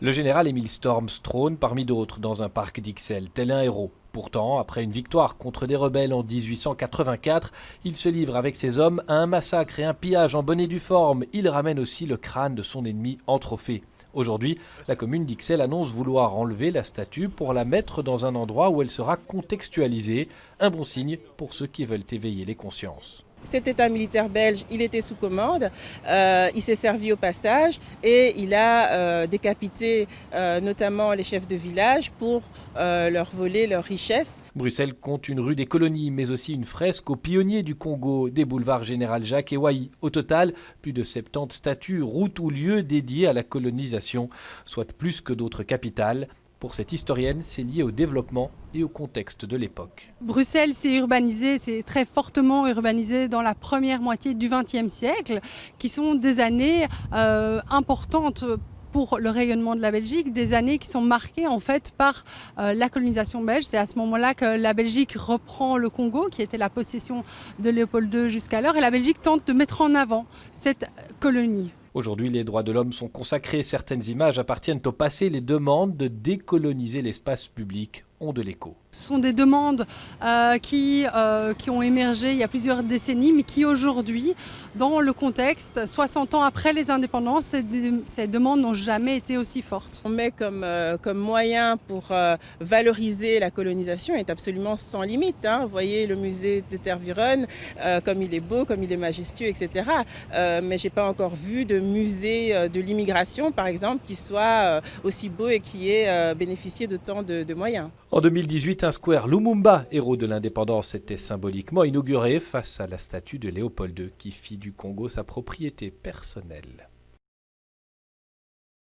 Le général Émile Storms trône parmi d'autres dans un parc d'Ixelles, tel un héros. Pourtant, après une victoire contre des rebelles en 1884, il se livre avec ses hommes à un massacre et un pillage en bonne et due forme. Il ramène aussi le crâne de son ennemi en trophée. Aujourd'hui, la commune d'Ixelles annonce vouloir enlever la statue pour la mettre dans un endroit où elle sera contextualisée. Un bon signe pour ceux qui veulent éveiller les consciences. C'était un militaire belge, il était sous commande, il s'est servi au passage et il a décapité notamment les chefs de village pour leur voler leurs richesses. Bruxelles compte une rue des colonies, mais aussi une fresque aux pionniers du Congo, des boulevards Général Jacques et Wahi. Au total, plus de 70 statues, routes ou lieux dédiés à la colonisation, soit plus que d'autres capitales. Pour cette historienne, c'est lié au développement et au contexte de l'époque. Bruxelles s'est urbanisée, c'est très fortement urbanisé dans la première moitié du XXe siècle, qui sont des années importantes pour le rayonnement de la Belgique, des années qui sont marquées en fait par la colonisation belge. C'est à ce moment-là que la Belgique reprend le Congo, qui était la possession de Léopold II jusqu'alors, et la Belgique tente de mettre en avant cette colonie. Aujourd'hui, les droits de l'homme sont consacrés. Certaines images appartiennent au passé. Les demandes de décoloniser l'espace public ont de l'écho. Ce sont des demandes qui ont émergé il y a plusieurs décennies, mais qui aujourd'hui, dans le contexte, 60 ans après les indépendances, ces demandes n'ont jamais été aussi fortes. On met comme moyen pour valoriser la colonisation est absolument sans limite. Vous voyez le musée de Tervuren, comme il est beau, comme il est majestueux, etc. Mais je n'ai pas encore vu de musée de l'immigration, par exemple, qui soit aussi beau et qui ait bénéficié d'autant de moyens. En 2018, un square Lumumba, héros de l'indépendance, était symboliquement inauguré face à la statue de Léopold II qui fit du Congo sa propriété personnelle.